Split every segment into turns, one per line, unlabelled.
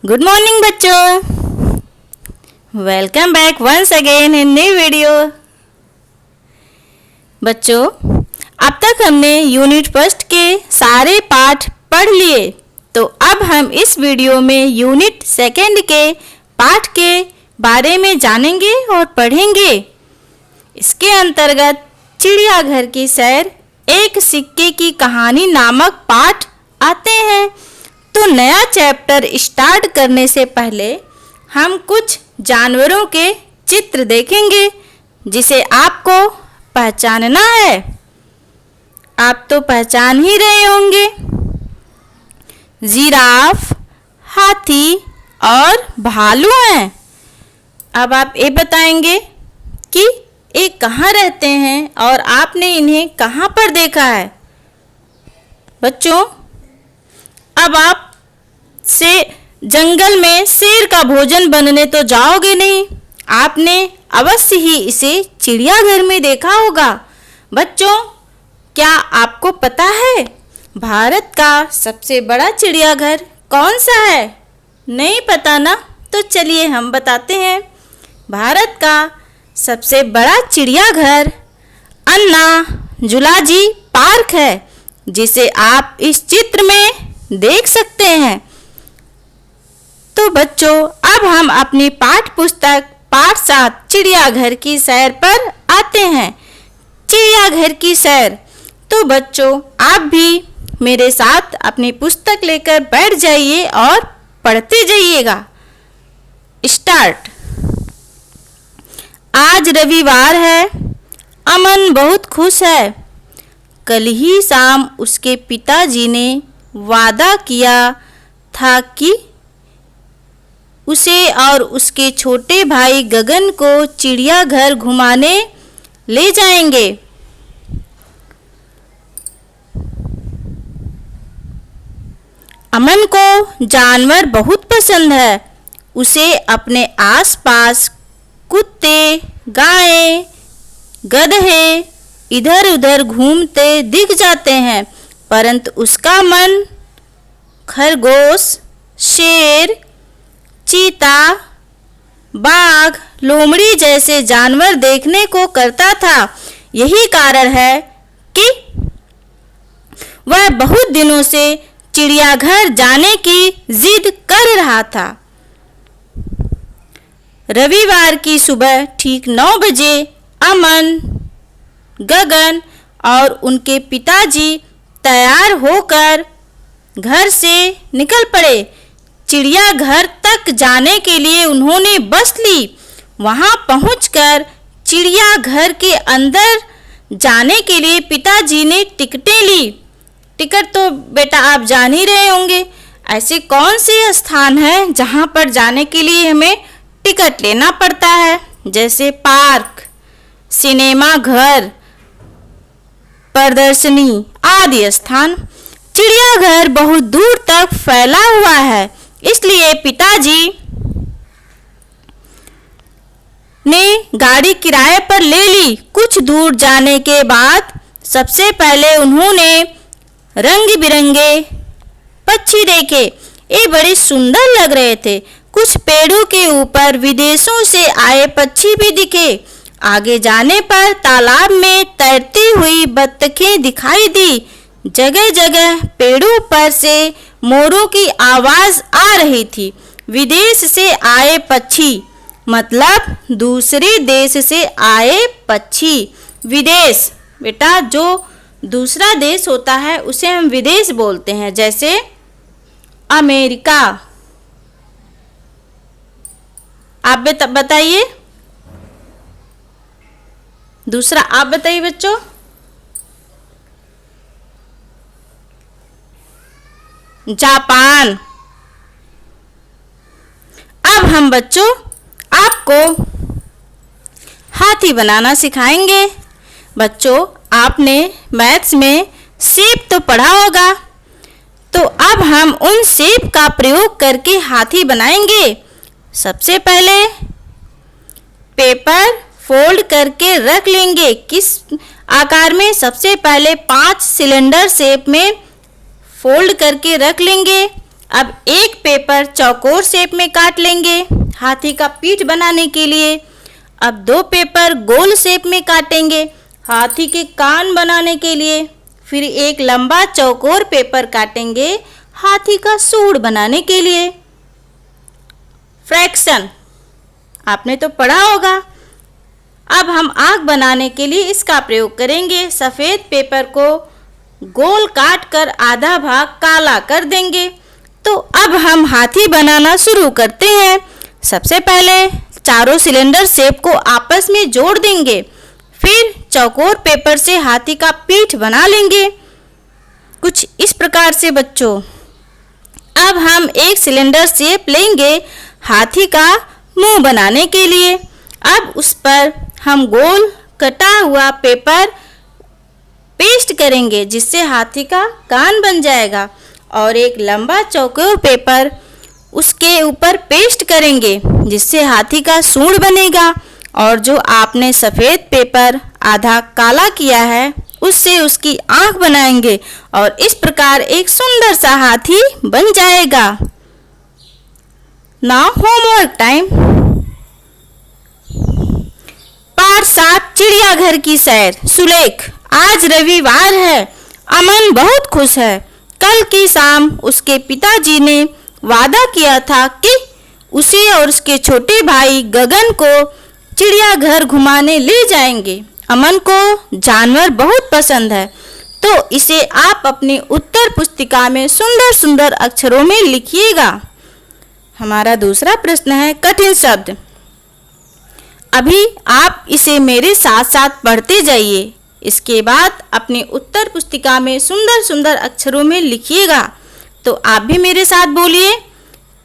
Good morning बच्चों, welcome back once again in new video. बच्चों, अब तक हमने यूनिट फर्स्ट के सारे पाठ पढ़ लिए, तो अब हम इस वीडियो में यूनिट सेकंड के पाठ के बारे में जानेंगे और पढ़ेंगे। इसके अंतर्गत चिड़ियाघर की सैर, एक सिक्के की कहानी नामक पाठ आते हैं। तो नया चैप्टर स्टार्ट करने से पहले हम कुछ जानवरों के चित्र देखेंगे जिसे आपको पहचानना है। आप तो पहचान ही रहे होंगे, जिराफ, हाथी और भालू हैं। अब आप ये बताएंगे कि ये कहाँ रहते हैं और आपने इन्हें कहाँ पर देखा है। बच्चों, अब आप से जंगल में शेर का भोजन बनने तो जाओगे नहीं, आपने अवश्य ही इसे चिड़ियाघर में देखा होगा। बच्चों, क्या आपको पता है भारत का सबसे बड़ा चिड़ियाघर कौन सा है? नहीं पता ना? तो चलिए हम बताते हैं। भारत का सबसे बड़ा चिड़ियाघर अन्ना जुलाजी पार्क है, जिसे आप इस चित्र में देख सकते हैं। तो बच्चों, अब हम अपनी पाठ पुस्तक पाठ 7 चिड़ियाघर की सैर पर आते हैं। चिड़ियाघर की सैर। तो बच्चों, आप भी मेरे साथ अपनी पुस्तक लेकर बैठ जाइए और पढ़ते जाइएगा। स्टार्ट। आज रविवार है। अमन बहुत खुश है। कल ही शाम उसके पिताजी ने वादा किया था कि उसे और उसके छोटे भाई गगन को चिड़ियाघर घुमाने ले जाएंगे। अमन को जानवर बहुत पसंद है। उसे अपने आसपास कुत्ते, गायें, गधे इधर उधर घूमते दिख जाते हैं, परंतु उसका मन खरगोश, शेर, चीता, बाघ, लोमड़ी जैसे जानवर देखने को करता था। यही कारण है कि वह बहुत दिनों से चिड़ियाघर जाने की जिद कर रहा था। रविवार की सुबह ठीक 9 बजे अमन, गगन और उनके पिताजी तैयार होकर घर से निकल पड़े। चिड़ियाघर तक जाने के लिए उन्होंने बस ली। वहां पहुंचकर चिड़ियाघर के अंदर जाने के लिए पिताजी ने टिकटें ली। टिकट तो बेटा आप जान ही रहे होंगे। ऐसे कौन से स्थान है जहां पर जाने के लिए हमें टिकट लेना पड़ता है? जैसे पार्क, सिनेमा घर, प्रदर्शनी आदि स्थान। चिड़ियाघर बहुत दूर तक फैला हुआ है, इसलिए पिताजी ने गाड़ी किराए पर ले ली। कुछ दूर जाने के बाद सबसे पहले उन्होंने रंग बिरंगे पक्षी देखे। ये बड़े सुंदर लग रहे थे। कुछ पेड़ों के ऊपर विदेशों से आए पक्षी भी दिखे। आगे जाने पर तालाब में तैरती हुई बत्तखें दिखाई दी। जगह जगह पेड़ों पर से मोरों की आवाज आ रही थी। विदेश से आए पक्षी मतलब दूसरे देश से आए पक्षी। विदेश बेटा जो दूसरा देश होता है उसे हम विदेश बोलते हैं। जैसे अमेरिका। आप बताइए, दूसरा आप बताइए बच्चों। जापान। अब हम बच्चों आपको हाथी बनाना सिखाएंगे। बच्चों, आपने मैथ्स में शेप तो पढ़ा होगा, तो अब हम उन शेप का प्रयोग करके हाथी बनाएंगे। सबसे पहले पेपर फोल्ड करके रख लेंगे। किस आकार में? सबसे पहले 5 सिलेंडर शेप में फोल्ड करके रख लेंगे। अब एक पेपर चौकोर शेप में काट लेंगे हाथी का पीठ बनाने के लिए। अब दो पेपर गोल शेप में काटेंगे हाथी के कान बनाने के लिए। फिर एक लंबा चौकोर पेपर काटेंगे हाथी का सूंड बनाने के लिए। फ्रैक्शन आपने तो पढ़ा होगा। अब हम आँख बनाने के लिए इसका प्रयोग करेंगे। सफ़ेद पेपर को गोल काट कर आधा भाग काला कर देंगे। तो अब हम हाथी बनाना शुरू करते हैं। सबसे पहले चारों सिलेंडर शेप को आपस में जोड़ देंगे। फिर चौकोर पेपर से हाथी का पीठ बना लेंगे कुछ इस प्रकार से बच्चों। अब हम एक सिलेंडर शेप लेंगे हाथी का मुंह बनाने के लिए। अब उस पर हम गोल कटा हुआ पेपर पेस्ट करेंगे जिससे हाथी का कान बन जाएगा और एक लंबा चौकोर पेपर उसके ऊपर पेस्ट करेंगे जिससे हाथी का सूंड बनेगा। और जो आपने सफ़ेद पेपर आधा काला किया है उससे उसकी आँख बनाएंगे और इस प्रकार एक सुंदर सा हाथी बन जाएगा। Now homework time. पाठ 7 चिड़ियाघर की सैर। सुलेख, आज रविवार है। अमन बहुत खुश है। कल की शाम उसके पिताजी ने वादा किया था कि उसे और उसके छोटे भाई गगन को चिड़ियाघर घुमाने ले जाएंगे। अमन को जानवर बहुत पसंद है तो इसे आप अपनी उत्तर पुस्तिका में सुंदर सुंदर अक्षरों में लिखिएगा। हमारा दूसरा प्रश्न है कठिन शब्द। अभी आप इसे मेरे साथ साथ पढ़ते जाइए। इसके बाद अपनी उत्तर पुस्तिका में सुंदर सुंदर अक्षरों में लिखिएगा। तो आप भी मेरे साथ बोलिए।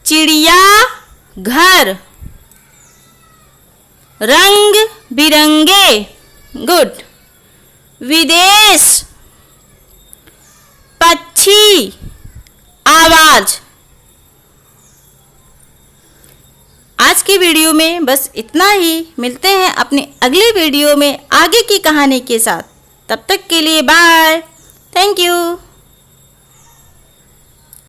चिड़िया घर, रंग बिरंगे, गुड। विदेश, पक्षी, आवाज। आज की वीडियो में बस इतना ही। मिलते हैं अपने अगले वीडियो में आगे की कहानी के साथ। तब तक के लिए बाय। Thank you.